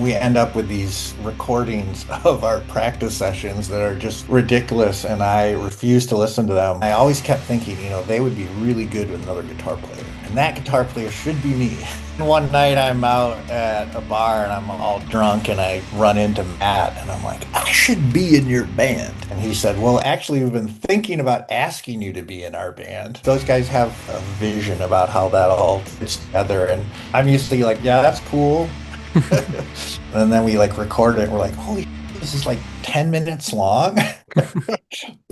we end up with these recordings of our practice sessions that are just ridiculous, and I refuse to listen to them. I always kept thinking, they would be really good with another guitar player, and that guitar player should be me. And one night I'm out at a bar and I'm all drunk and I run into Matt and I'm like, I should be in your band. And he said, well, actually, we've been thinking about asking you to be in our band. Those guys have a vision about how that all fits together. And I'm usually like, yeah, that's cool. And then we like record it. We're like, holy, this is like 10 minutes long.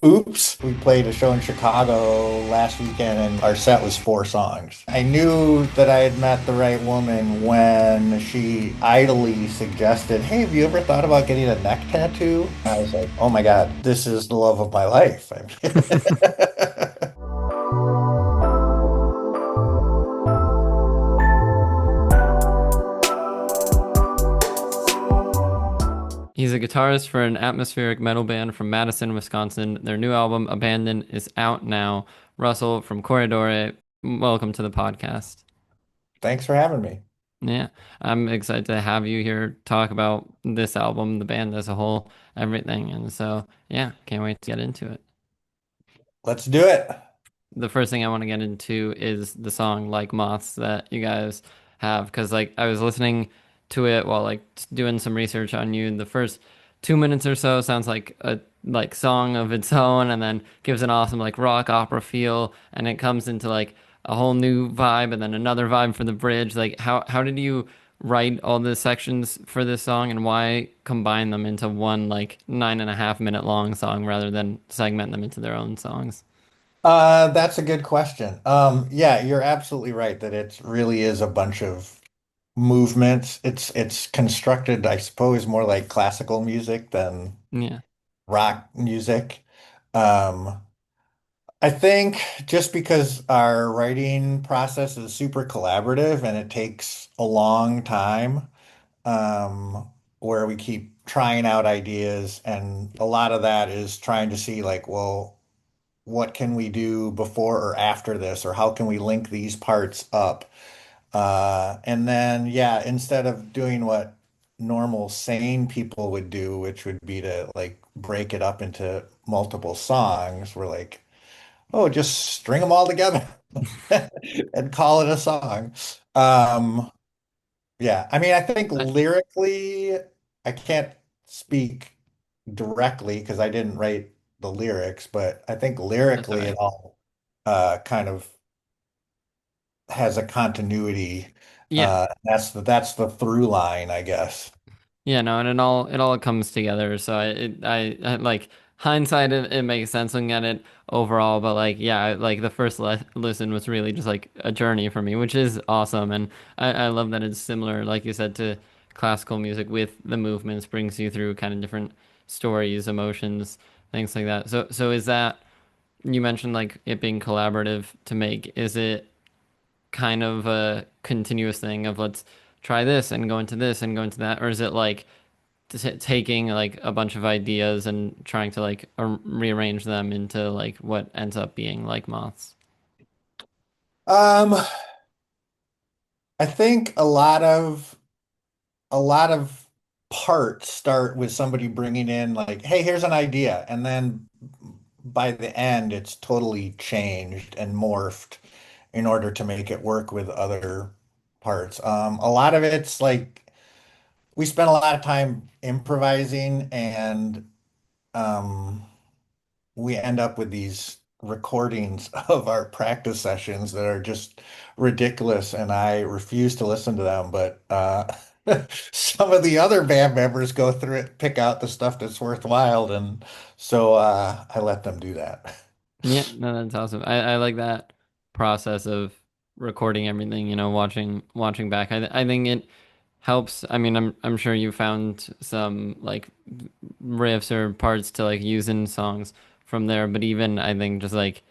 Oops. We played a show in Chicago last weekend and our set was 4 songs. I knew that I had met the right woman when she idly suggested, hey, have you ever thought about getting a neck tattoo? I was like, oh my God, this is the love of my life. He's a guitarist for an atmospheric metal band from Madison, Wisconsin. Their new album, Abandon, is out now. Russell from Corridoré, welcome to the podcast. Thanks for having me. Yeah, I'm excited to have you here talk about this album, the band as a whole, everything. And so, yeah, can't wait to get into it. Let's do it. The first thing I want to get into is the song Like Moths that you guys have, because like I was listening to it while like doing some research on you. The first 2 minutes or so sounds like a like song of its own, and then gives an awesome like rock opera feel, and it comes into like a whole new vibe, and then another vibe for the bridge. Like how did you write all the sections for this song, and why combine them into one like 9.5 minute long song rather than segment them into their own songs? That's a good question. Yeah, you're absolutely right that it really is a bunch of movements. It's constructed, I suppose, more like classical music than Yeah. rock music. Um, I think just because our writing process is super collaborative and it takes a long time, where we keep trying out ideas, and a lot of that is trying to see like, well, what can we do before or after this, or how can we link these parts up? And then, yeah, instead of doing what normal sane people would do, which would be to like break it up into multiple songs, we're like, oh, just string them all together and call it a song. Um, yeah, I mean, I think I, lyrically, I can't speak directly because I didn't write the lyrics, but I think that's all lyrically it right. all kind of has a continuity. Yeah. That's the through line, I guess. Yeah, no, and it all comes together. So I like hindsight, it makes sense looking at it overall, but like yeah, like the first listen was really just like a journey for me, which is awesome, and I love that it's similar, like you said, to classical music with the movements, brings you through kind of different stories, emotions, things like that. So is that you mentioned like it being collaborative to make? Is it kind of a continuous thing of let's try this and go into this and go into that, or is it like taking like a bunch of ideas and trying to like rearrange them into like what ends up being like Moths? Um, I think a lot of parts start with somebody bringing in like, hey, here's an idea, and then by the end, it's totally changed and morphed in order to make it work with other parts. A lot of it's like we spent a lot of time improvising, and um, we end up with these recordings of our practice sessions that are just ridiculous, and I refuse to listen to them. But some of the other band members go through it, pick out the stuff that's worthwhile, and so I let them do that. Yeah, no, that's awesome. I like that process of recording everything, watching back. I think it helps. I mean, I'm sure you found some like riffs or parts to like use in songs from there, but even I think just like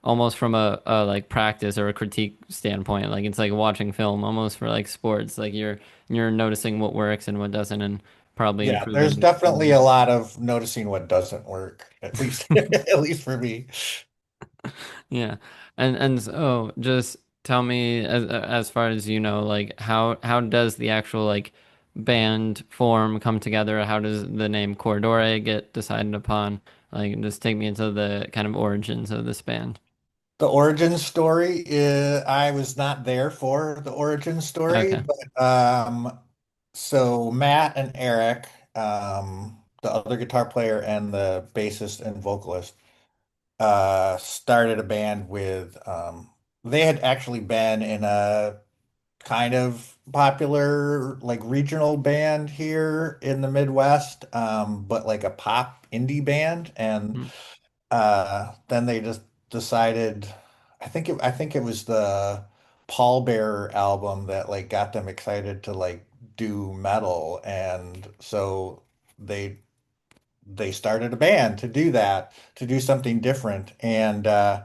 almost from a like practice or a critique standpoint, like it's like watching film almost for like sports. Like you're noticing what works and what doesn't, and probably Yeah, there's improving definitely from a lot of noticing what doesn't work, at least at least for me. there. Yeah. And so just tell me as far as you know, like how does the actual like band form come together? How does the name Corridoré get decided upon? Like, just take me into the kind of origins of this band. The origin story is, I was not there for the origin story, Okay. but so Matt and Eric, the other guitar player and the bassist and vocalist, started a band with they had actually been in a kind of popular like regional band here in the Midwest, but like a pop indie band. And Hmm. then they just decided, I think it was the Pallbearer album that like got them excited to like do metal. And so they they started a band to do that, to do something different. And I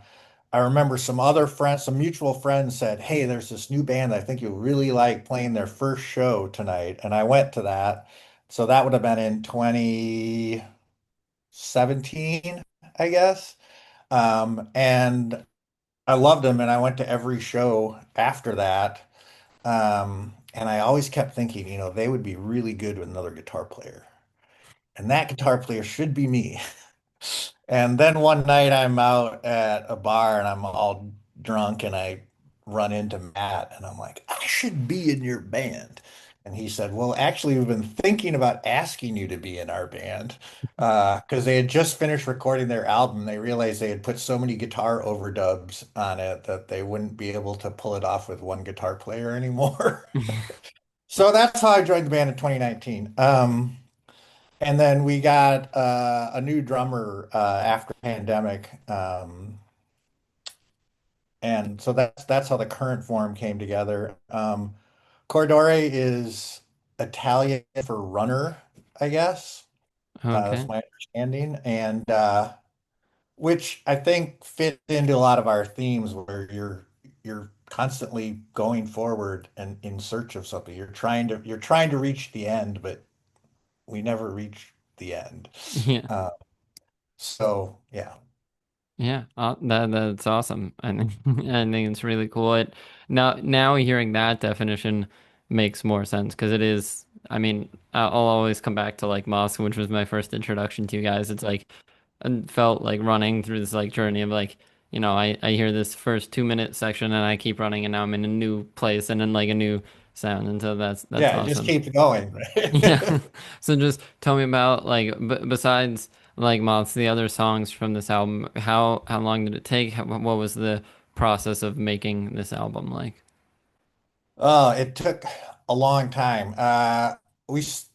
remember some other friends, some mutual friends said, "Hey, there's this new band I think you'll really like playing their first show tonight." And I went to that. So that would have been in 2017, I guess. And I loved them and I went to every show after that. And I always kept thinking, they would be really good with another guitar player. And that guitar player should be me. And then one night I'm out at a bar and I'm all drunk and I run into Matt and I'm like, I should be in your band. And he said, well, actually, we've been thinking about asking you to be in our band because they had just finished recording their album. They realized they had put so many guitar overdubs on it that they wouldn't be able to pull it off with one guitar player anymore. So that's how I joined the band in 2019. And then we got a new drummer after pandemic, and so that's how the current form came together. Corridore is Italian for runner, I guess. That's Okay. my understanding, and which I think fit into a lot of our themes, where you're constantly going forward and in search of something. You're trying to reach the end, but we never reach the end. Yeah. Uh, So yeah. Yeah, that's awesome. I think I think it's really cool. Now hearing that definition makes more sense because it is. I mean, I'll always come back to like Moths, which was my first introduction to you guys. It's like and felt like running through this like journey of like I hear this first 2 minute section and I keep running and now I'm in a new place and in like a new sound and so that's Yeah, it just awesome. keeps going. Yeah. So just tell me about like b besides like Moths, the other songs from this album. How long did it take? What was the process of making this album like? Oh, it took a long time. We, s-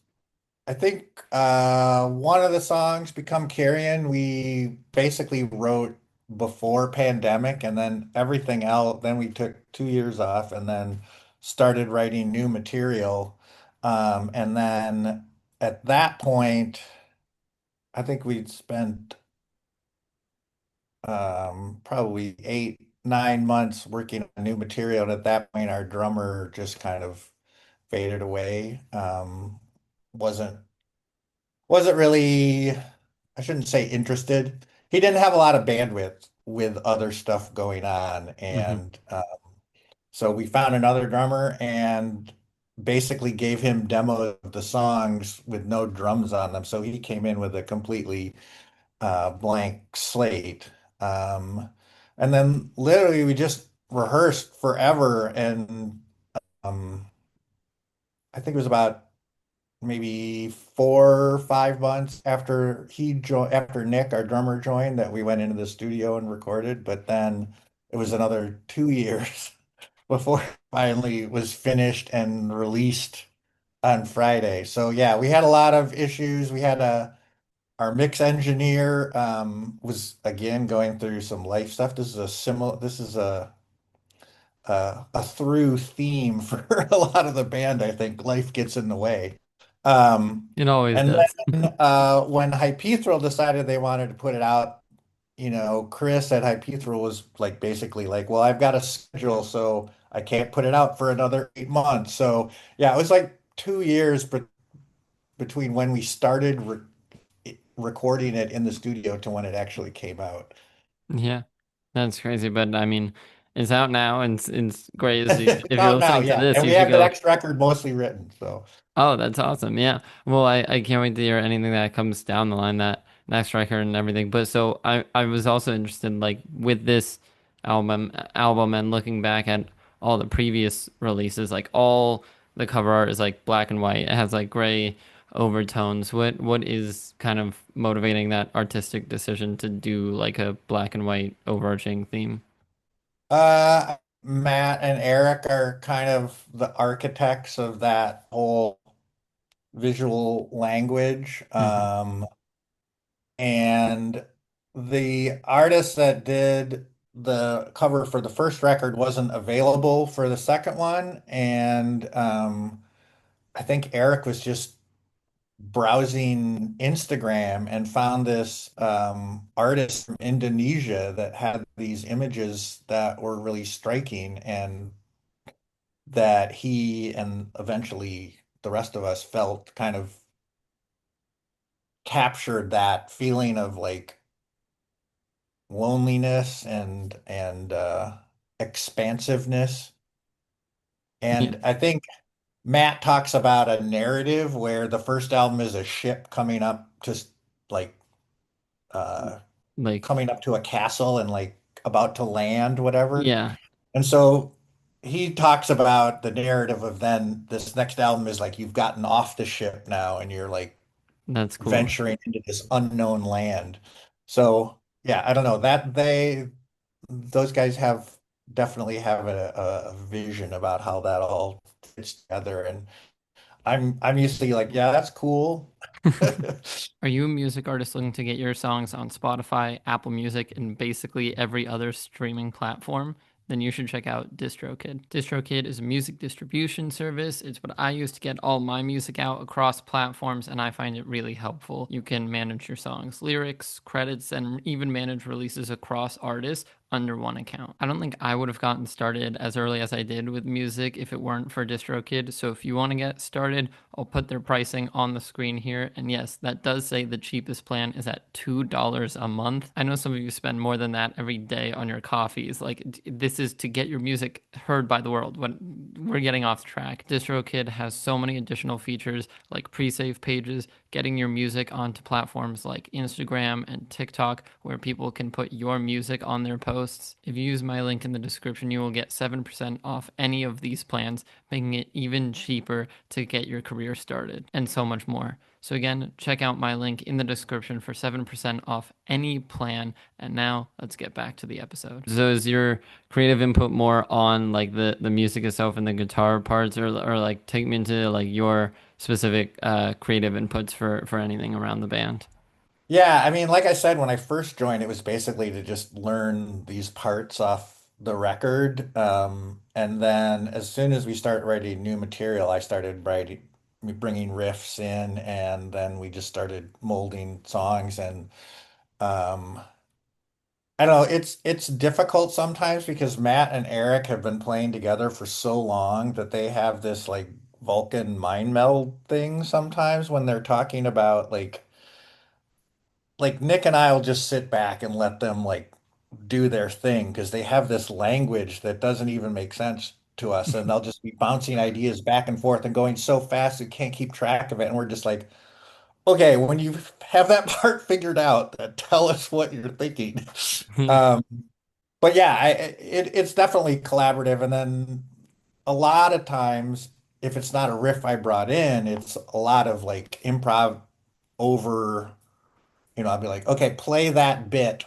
I think one of the songs, "Become Carrion," we basically wrote before pandemic, and then everything else. Then we took 2 years off, and then started writing new material. And then at that point, I think we'd spent probably 8, 9 months working on new material. And at that point, our drummer just kind of faded away. Wasn't wasn't really, I shouldn't say interested. He didn't have a lot of bandwidth with other stuff going on, Hmm. and so we found another drummer and basically gave him demos of the songs with no drums on them. So he came in with a completely blank slate. Um, and then literally we just rehearsed forever. And um, I think it was about maybe 4 or 5 months after Nick, our drummer, joined, that we went into the studio and recorded. But then it was another 2 years before it finally was finished and released on Friday. So yeah, we had a lot of issues. We had a Our mix engineer was again going through some life stuff. This is a through theme for a lot of the band. I think life gets in the way. It always And does. then when Hypethral decided they wanted to put it out, Chris at Hypethral was like basically like, well, I've got a schedule, so I can't put it out for another 8 months. So yeah, it was like 2 years between when we started recording it in the studio to when it actually came out. Yeah, that's crazy. But I mean, It's out now, and it's great. So It's if you're out now, listening to yeah. this, And you we should have the go. next record mostly written. So Oh, that's awesome. Yeah. Well, I can't wait to hear anything that comes down the line, that next record and everything. But so I was also interested like with this album and looking back at all the previous releases, like all the cover art is like black and white. It has like gray overtones. What is kind of motivating that artistic decision to do like a black and white overarching theme? Matt and Eric are kind of the architects of that whole visual language. Hmm. And the artist that did the cover for the first record wasn't available for the second one. And I think Eric was just browsing Instagram and found this artist from Indonesia that had these images that were really striking and that he and eventually the rest of us felt kind of captured that feeling of like loneliness and expansiveness. Yeah. And I think Matt talks about a narrative where the first album is a ship coming up to like uh Like, coming up to a castle and like about to land, whatever. yeah, And so he talks about the narrative of then this next album is like you've gotten off the ship now and you're like that's cool. venturing into this unknown land. So yeah, I don't know that those guys have definitely have a vision about how that all fits together. And I'm usually like, yeah, that's cool. Are you a music artist looking to get your songs on Spotify, Apple Music, and basically every other streaming platform? Then you should check out DistroKid. DistroKid is a music distribution service. It's what I use to get all my music out across platforms, and I find it really helpful. You can manage your songs, lyrics, credits, and even manage releases across artists under one account. I don't think I would have gotten started as early as I did with music if it weren't for DistroKid. So if you want to get started, I'll put their pricing on the screen here. And yes, that does say the cheapest plan is at $2 a month. I know some of you spend more than that every day on your coffees. Like this is to get your music heard by the world. When we're getting off track, DistroKid has so many additional features like pre-save pages, getting your music onto platforms like Instagram and TikTok where people can put your music on their posts. If you use my link in the description, you will get 7% off any of these plans, making it even cheaper to get your career started, and so much more. So again, check out my link in the description for 7% off any plan. And now let's get back to the episode. So is your creative input more on like the music itself and the guitar parts, or like take me into like your specific creative inputs for anything around the band? Yeah, I mean, like I said, when I first joined, it was basically to just learn these parts off the record. And then as soon as we started writing new material, I started bringing riffs in, and then we just started molding songs. And um, I don't know, it's difficult sometimes because Matt and Eric have been playing together for so long that they have this like Vulcan mind meld thing sometimes when they're talking about like Nick and I will just sit back and let them like do their thing because they have this language that doesn't even make sense to us, and they'll just be bouncing ideas back and forth and going so fast we can't keep track of it, and we're just like, okay, when you have that part figured out, tell us what you're thinking. Um, but yeah, it's definitely collaborative, and then a lot of times if it's not a riff I brought in, it's a lot of like improv over. I'll be like, okay, play that bit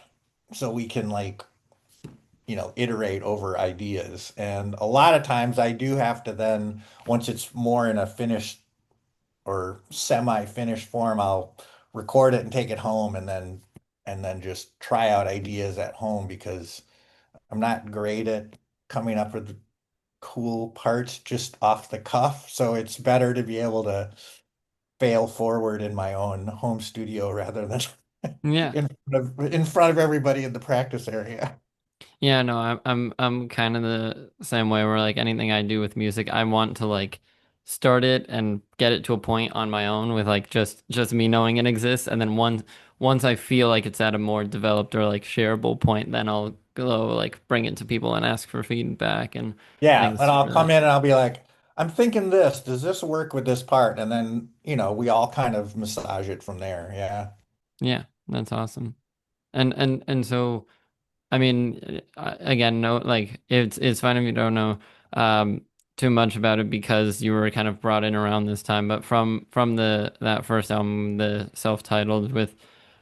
so we can like, iterate over ideas. And a lot of times I do have to then, once it's more in a finished or semi-finished form, I'll record it and take it home and then just try out ideas at home because I'm not great at coming up with cool parts just off the cuff. So it's better to be able to fail forward in my own home studio rather than Yeah. in front of everybody in the practice area. Yeah, no, I'm kind of the same way where like anything I do with music, I want to like start it and get it to a point on my own with like just me knowing it exists, and then once I feel like it's at a more developed or like shareable point, then I'll go like bring it to people and ask for feedback and Yeah, things and I'll for come that. in and I'll be like, I'm thinking this, does this work with this part? And then, we all kind of massage it from there. Yeah. Yeah, that's awesome. And so I mean, again, no, like it's fine if you don't know um too much about it because you were kind of brought in around this time. But from the that first album, the self-titled, with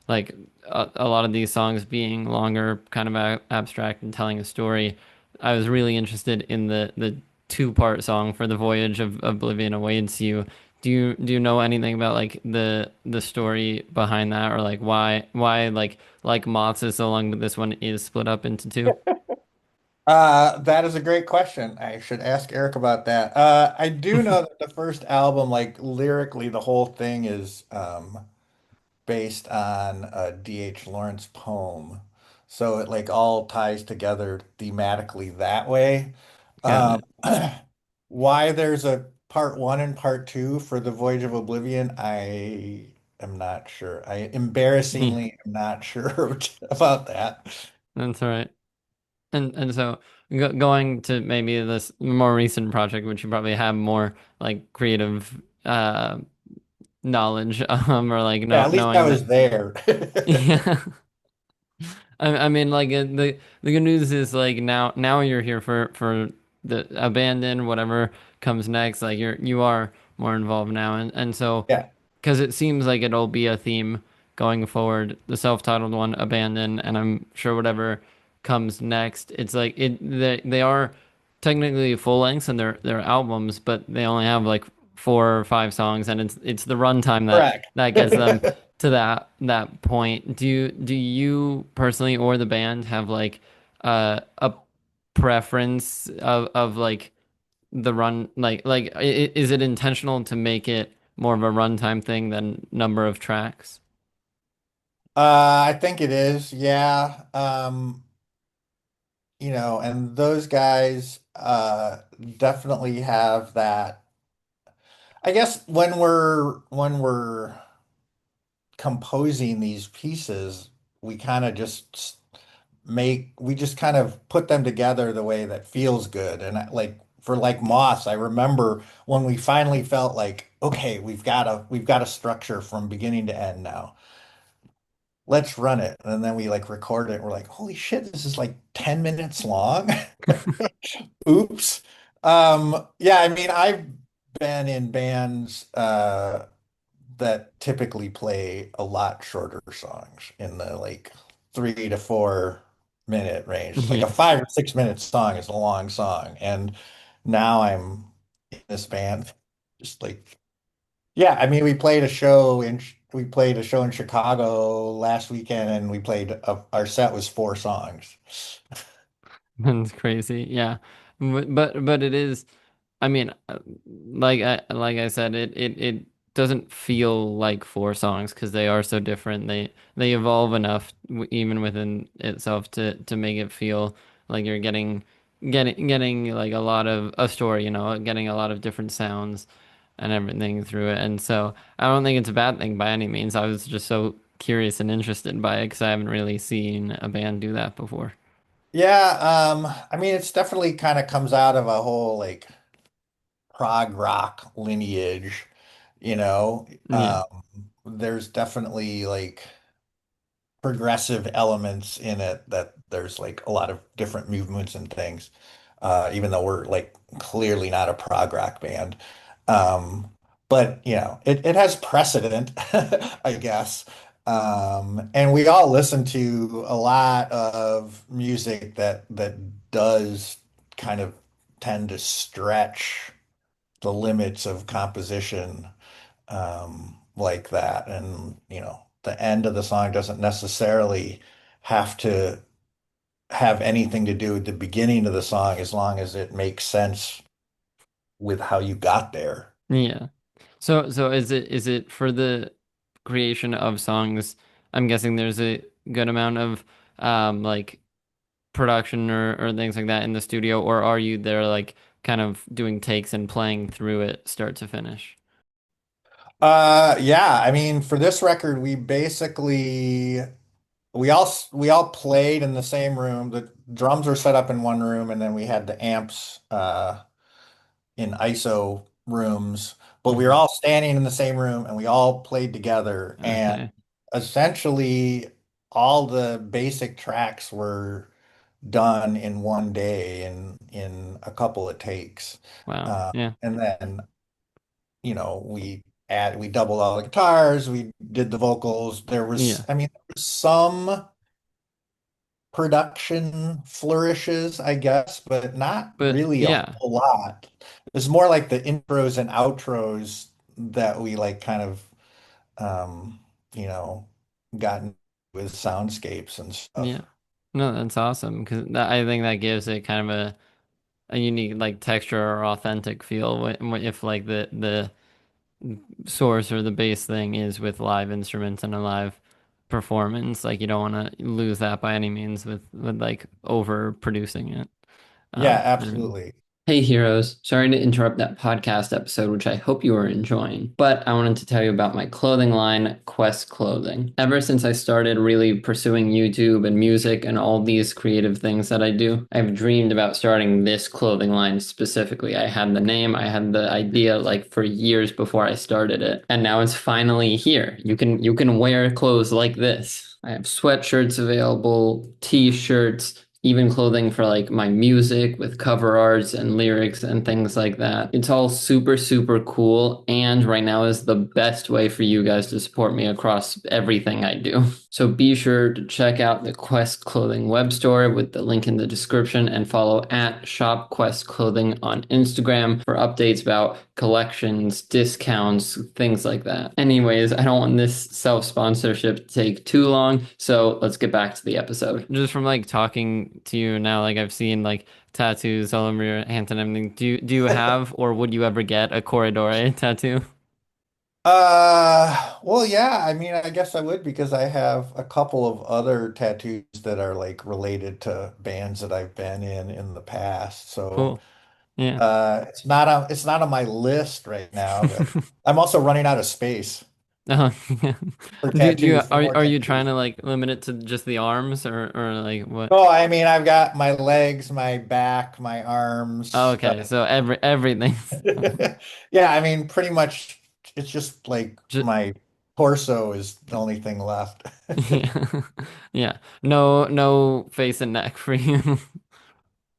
like a lot of these songs being longer, kind of abstract and telling a story, I was really interested in the two-part song for the Voyage of Oblivion awaits you. Do you know anything about like the story behind that, or like why like Moths is so long, but this one is split up into two? That is a great question. I should ask Eric about that. I do know that the first album, like lyrically, the whole thing is based on a D.H. Lawrence poem. So it like all ties together thematically that way. Got Um, it. why there's a part one and part two for the Voyage of Oblivion, I am not sure. I Yeah, embarrassingly am not sure about that. that's all right. And so going to maybe this more recent project, which you probably have more like creative knowledge or like Yeah, know at least I knowing that. was there. Yeah. I mean, like the good news is like now you're here for the abandon whatever comes next. Like you are more involved now, and so Yeah, because it seems like it'll be a theme going forward. The self-titled one, abandon, and I'm sure whatever comes next, it's like they are technically full lengths and they're albums, but they only have like 4 or 5 songs, and it's the runtime correct. that gets them to that point. Do you personally or the band have like a preference of like the run is it intentional to make it more of a runtime thing than number of tracks? I think it is. Yeah. And those guys definitely have that. I guess when we're composing these pieces, we kind of just we just kind of put them together the way that feels good. And like for like Moss, I remember when we finally felt like, okay, we've got a structure from beginning to end now. Let's run it. And then we like record it. We're like, holy shit, this is like 10 minutes long. Oops. Yeah, I mean, I've been in bands that typically play a lot shorter songs in the like 3 to 4 minute range. Like a Yeah. 5 or 6 minute song is a long song. And now I'm in this band, just like, yeah, I mean, we played a show in Chicago last weekend and our set was 4 songs. That's crazy. Yeah. But it is, I mean, like I said, it doesn't feel like 4 songs because they are so different. They evolve enough even within itself to make it feel like you're getting like a lot of a story, getting a lot of different sounds and everything through it. And so I don't think it's a bad thing by any means. I was just so curious and interested by it because I haven't really seen a band do that before. Yeah, I mean, it's definitely kind of comes out of a whole like prog rock lineage, you know. Yeah. There's definitely like progressive elements in it that there's like a lot of different movements and things, even though we're like clearly not a prog rock band. Um, but it has precedent, I guess. And we all listen to a lot of music that does kind of tend to stretch the limits of composition like that. And, the end of the song doesn't necessarily have to have anything to do with the beginning of the song as long as it makes sense with how you got there. Yeah. So is it for the creation of songs? I'm guessing there's a good amount of like production or things like that in the studio, or are you there like kind of doing takes and playing through it start to finish? Yeah, I mean, for this record, we basically we all played in the same room. The drums were set up in one room, and then we had the amps in ISO rooms. But we were Hmm. all standing in the same room, and we all played together. And Okay. essentially, all the basic tracks were done in one day in a couple of takes. Wow. Yeah. And then, we doubled all the guitars, we did the vocals. There was, Yeah. I mean, there was some production flourishes, I guess, but not But really a yeah. whole lot. It's more like the intros and outros that we like kind of um, you know, gotten with soundscapes and Yeah. stuff. No, that's awesome because I think that gives it kind of a unique like texture or authentic feel if like the source or the base thing is with live instruments and a live performance. Like you don't want to lose that by any means with like over producing it. Yeah, And absolutely. Hey heroes, sorry to interrupt that podcast episode, which I hope you are enjoying, but I wanted to tell you about my clothing line, Quest Clothing. Ever since I started really pursuing YouTube and music and all these creative things that I do, I've dreamed about starting this clothing line specifically. I had the name, I had the idea like for years before I started it, and now it's finally here. You can wear clothes like this. I have sweatshirts available, t-shirts, even clothing for like my music with cover arts and lyrics and things like that. It's all super, super cool. And right now is the best way for you guys to support me across everything I do. So be sure to check out the Quest Clothing web store with the link in the description and follow at Shop Quest Clothing on Instagram for updates about collections, discounts, things like that. Anyways, I don't want this self-sponsorship to take too long, so let's get back to the episode. just from like talking to you now, like I've seen like tattoos all over your hands and everything. Do you have or would you ever get a Corridoré tattoo? Well, yeah, I mean, I guess I would because I have a couple of other tattoos that are like related to bands that I've been in the past. So, Cool. Yeah. it's not on my list right now, but I'm also running out of space Oh, yeah. for Do you tattoos, for more are you trying tattoos. to like limit it to just the arms or like what? No, I mean, I've got my legs, my back, my Oh, arms. okay, so everything. Yeah, I mean, pretty much it's just like Just, my torso is the only thing left. yeah. Yeah. No face and neck for you.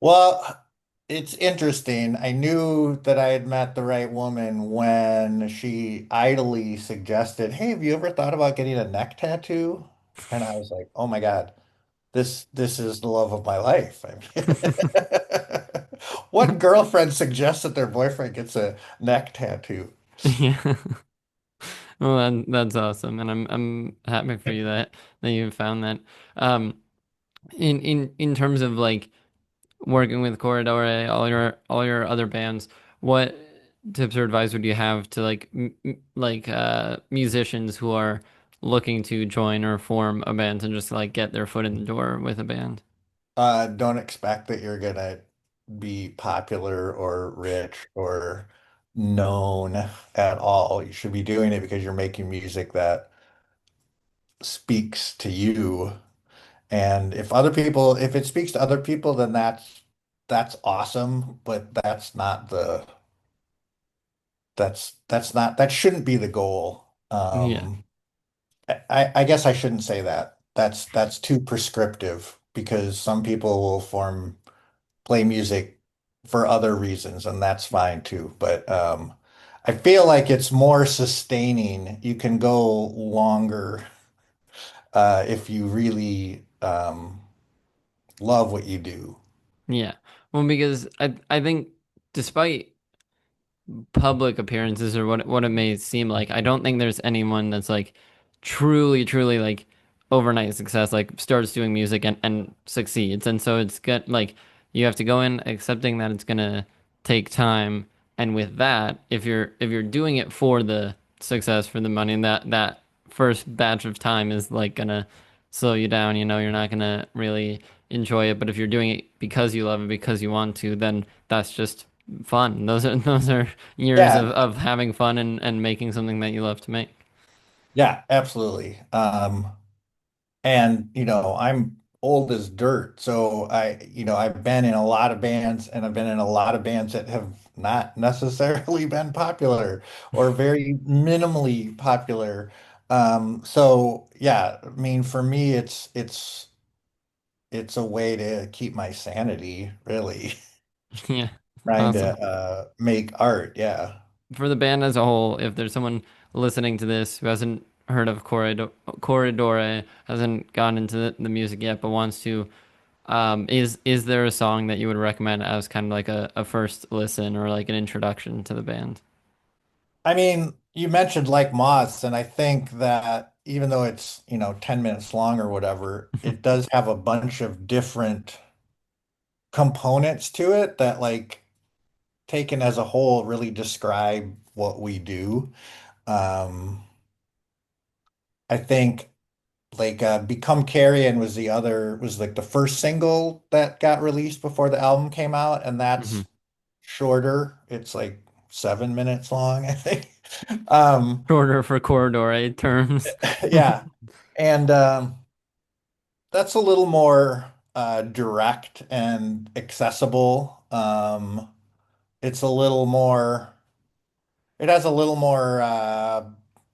Well, it's interesting. I knew that I had met the right woman when she idly suggested, "Hey, have you ever thought about getting a neck tattoo?" And I was like, "Oh my God, this is the love of my life." I mean, what girlfriend suggests that their boyfriend gets a neck tattoo? Yeah. Well, that's awesome, and I'm happy for you that you found that. Um, in terms of like working with Corridore, all your other bands, what tips or advice would you have to like musicians who are looking to join or form a band and just like get their foot in the door with a band? Don't expect that you're gonna be popular or rich or known at all. You should be doing it because you're making music that speaks to you. And if it speaks to other people, then that's awesome, but that shouldn't be the goal. Yeah, I guess I shouldn't say that. That's too prescriptive because some people will play music for other reasons, and that's fine too. But I feel like it's more sustaining. You can go longer if you really love what you do. yeah. Well, because I think despite public appearances or what it may seem like, I don't think there's anyone that's like truly like overnight success, like starts doing music and succeeds. And so it's got like you have to go in accepting that it's gonna take time. And with that, if you're doing it for the success, for the money, and that first batch of time is like gonna slow you down, you're not gonna really enjoy it. But if you're doing it because you love it, because you want to, then that's just fun. Those are years Yeah, of having fun and making something that you love to make. yeah, absolutely. And, I'm old as dirt. So I've been in a lot of bands and I've been in a lot of bands that have not necessarily been popular or very minimally popular. So yeah, I mean, for me, it's a way to keep my sanity, really, Yeah, trying to awesome. make art. Yeah. For the band as a whole, if there's someone listening to this who hasn't heard of Corridore, hasn't gone into the music yet, but wants to, is there a song that you would recommend as kind of like a first listen or like an introduction to the band? I mean, you mentioned like Moths, and I think that even though it's, 10 minutes long or whatever, it does have a bunch of different components to it that, like, taken as a whole, really describe what we do. Um, I think like Become Carrion was like the first single that got released before the album came out, and Hmm. that's shorter. It's like 7 minutes long, I think. Um, Shorter for Corridore terms. yeah. And that's a little more direct and accessible. It's a little more, it has a little more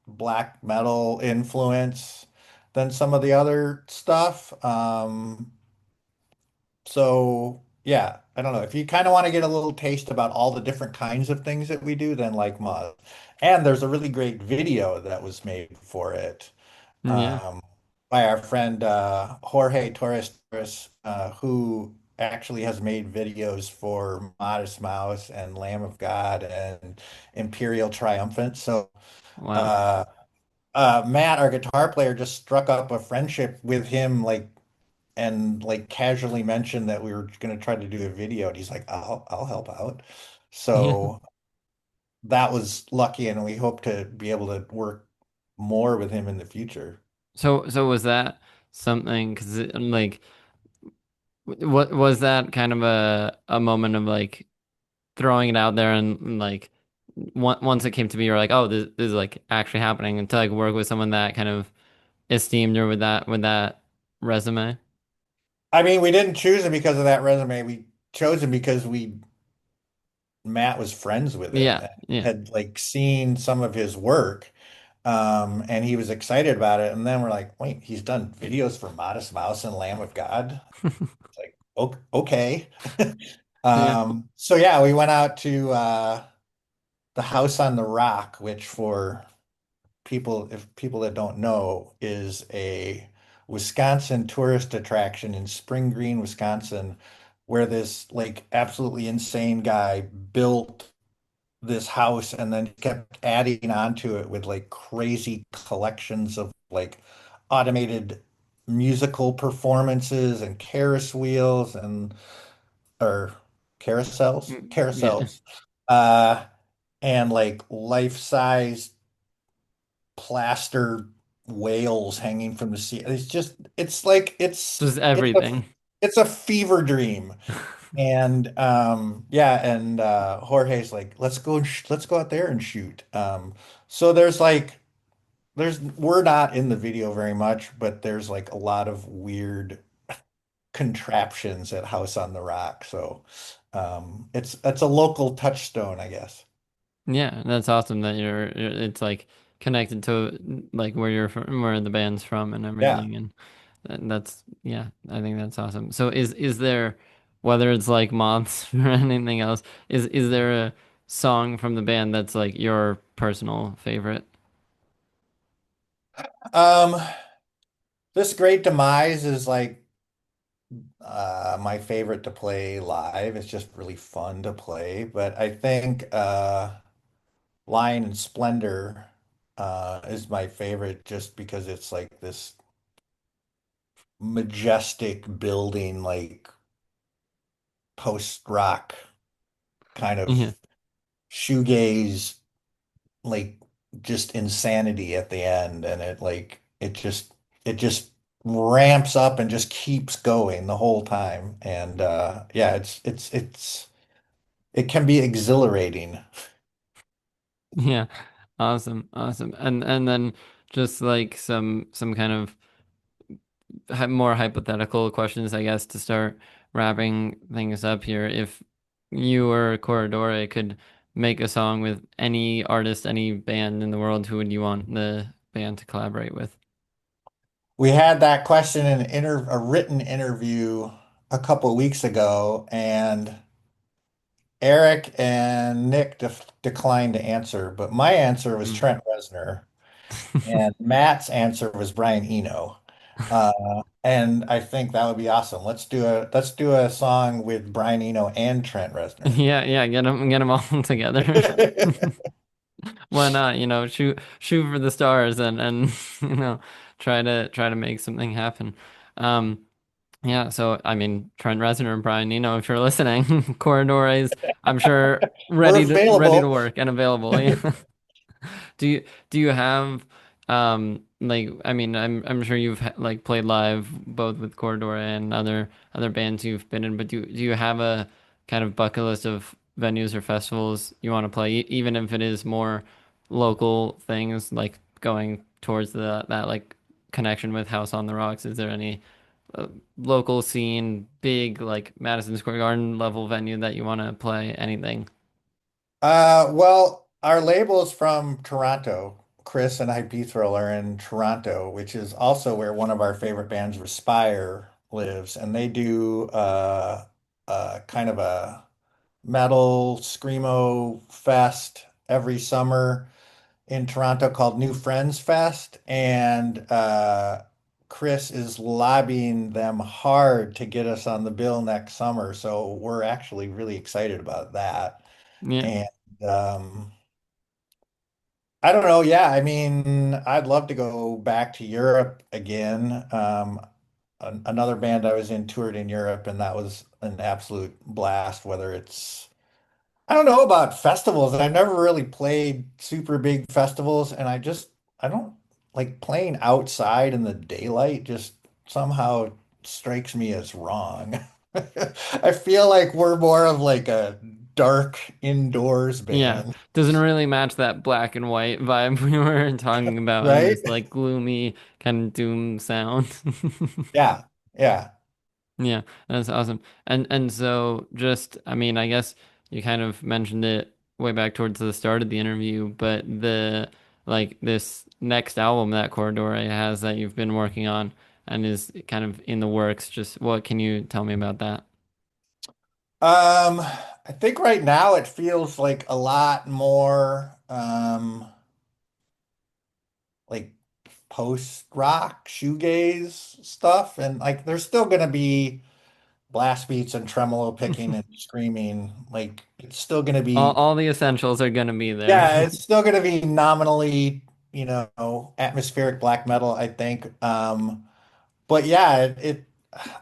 black metal influence than some of the other stuff. So yeah, I don't know. If you kind of want to get a little taste about all the different kinds of things that we do, then like Mud. And there's a really great video that was made for it. Yeah. um, by our friend Jorge Torres, who actually has made videos for Modest Mouse and Lamb of God and Imperial Triumphant. So Wow. uh, Matt, our guitar player, just struck up a friendship with him, like, and like casually mentioned that we were going to try to do a video, and he's like, "I'll help out." Yeah. So that was lucky, and we hope to be able to work more with him in the future. So was that something? Because like, what was that kind of a moment of like throwing it out there and like once it came to be, you're like, oh, this is like actually happening, and to like work with someone that kind of esteemed or with that resume. I mean, we didn't choose him because of that resume. We chose him because we Matt was friends with him Yeah, and yeah. had like seen some of his work. And he was excited about it. And then we're like, wait, he's done videos for Modest Mouse and Lamb of God. It's like, okay. Yeah. So yeah, we went out to the House on the Rock, which for people that don't know, is a Wisconsin tourist attraction in Spring Green, Wisconsin, where this like absolutely insane guy built this house and then kept adding onto it with like crazy collections of like automated musical performances and Ferris wheels and or Yeah. carousels, uh, and like life-size plaster whales hanging from the sea. It's like Just it's a everything. it's a fever dream. And yeah, and Jorge's like, let's go out there and shoot. So there's like we're not in the video very much, but there's like a lot of weird contraptions at House on the Rock. So it's a local touchstone, I guess. Yeah, that's awesome that it's like connected to like where you're from, where the band's from and Yeah. everything. And that's, yeah, I think that's awesome. So is there, whether it's like Moths or anything else, is there a song from the band that's like your personal favorite? Um, this Great Demise is like my favorite to play live. It's just really fun to play. But I think Lion and Splendor is my favorite just because it's like this majestic building, like post-rock kind Yeah. of shoegaze, like just insanity at the end. And it just ramps up and just keeps going the whole time. And yeah, it can be exhilarating. Yeah. Awesome. Awesome. And then just like some kind of more hypothetical questions, I guess, to start wrapping things up here. If you or Corridoré could make a song with any artist, any band in the world, who would you want the band to collaborate with? We had that question in a written interview a couple of weeks ago, and Eric and Nick declined to answer, but my answer was Mm. Trent Reznor, and Matt's answer was Brian Eno. And I think that would be awesome. Let's do a song with Brian Eno and Trent Reznor. Yeah, yeah, get them all together. Why not? Shoot for the stars and try to make something happen. Um, yeah, so I mean Trent Reznor and Brian, if you're listening, Corridor is, I'm sure, We're ready to available. work and available. Yeah. Do you have like, I mean, I'm sure you've like played live both with Corridor and other bands you've been in, but do you have a kind of bucket list of venues or festivals you want to play, even if it is more local things, like going towards that like connection with House on the Rocks? Is there any local scene, big like Madison Square Garden level venue that you want to play? Anything? Well, our label's from Toronto. Chris and Hypethral are in Toronto, which is also where one of our favorite bands, Respire, lives, and they do kind of a metal screamo fest every summer in Toronto called New Friends Fest, and Chris is lobbying them hard to get us on the bill next summer. So we're actually really excited about that. Yeah. And I don't know. Yeah, I mean, I'd love to go back to Europe again. Another band I was in toured in Europe, and that was an absolute blast. Whether it's, I don't know about festivals. I've never really played super big festivals, and I don't like playing outside in the daylight, just somehow strikes me as wrong. I feel like we're more of like a dark indoors Yeah, band, doesn't really match that black and white vibe we were talking about in right? this like gloomy kind of doom sound. Yeah, yeah. Yeah, that's awesome. And so just, I mean, I guess you kind of mentioned it way back towards the start of the interview, but the like this next album that Corridore has that you've been working on and is kind of in the works, just what can you tell me about that? I think right now it feels like a lot more like post-rock shoegaze stuff, and like there's still gonna be blast beats and tremolo picking and screaming. Like it's still gonna All be, all the essentials are gonna be there. yeah, it's still gonna be nominally, atmospheric black metal, I think. But yeah,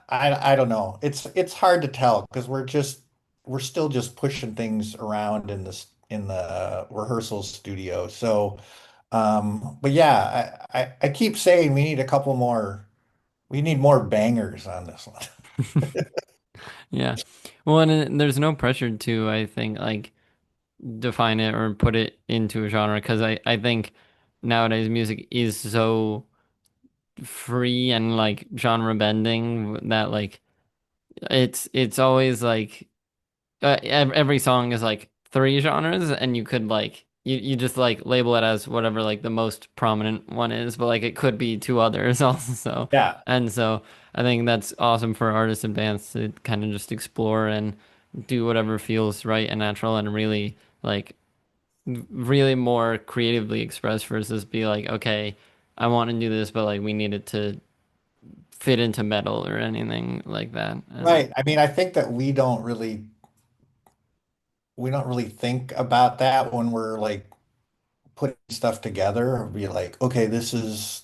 I don't know. It's hard to tell because we're still just pushing things around in the rehearsal studio. So, but yeah, I keep saying we need more bangers on this one. Yeah. Well, and there's no pressure to, I think, like define it or put it into a genre, because I think nowadays music is so free and like genre bending that like it's always like every song is like three genres, and you could like you just like label it as whatever like the most prominent one is, but like it could be two others also. Yeah, And so I think that's awesome for artists and bands to kind of just explore and do whatever feels right and natural and really like really more creatively express versus be like, okay, I want to do this, but like we need it to fit into metal or anything like that. And right. I mean, I think that we don't really think about that when we're like putting stuff together, be like, okay, this is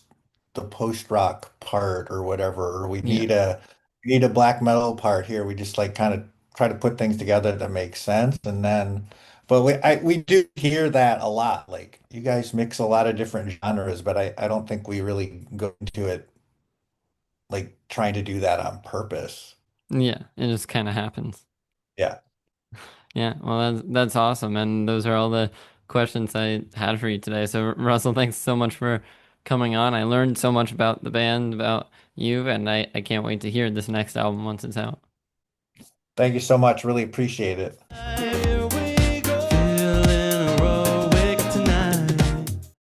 the post rock part or whatever, or yeah. we need a black metal part here. We just like kind of try to put things together that make sense, and then, but we do hear that a lot. Like you guys mix a lot of different genres, but I don't think we really go into it like trying to do that on purpose. Yeah, it just kind of happens. Yeah. Yeah, well, that's awesome, and those are all the questions I had for you today. So, Russell, thanks so much for coming on. I learned so much about the band, about you, and I can't wait to hear this next album once it's out. Thank you so much. Really appreciate it.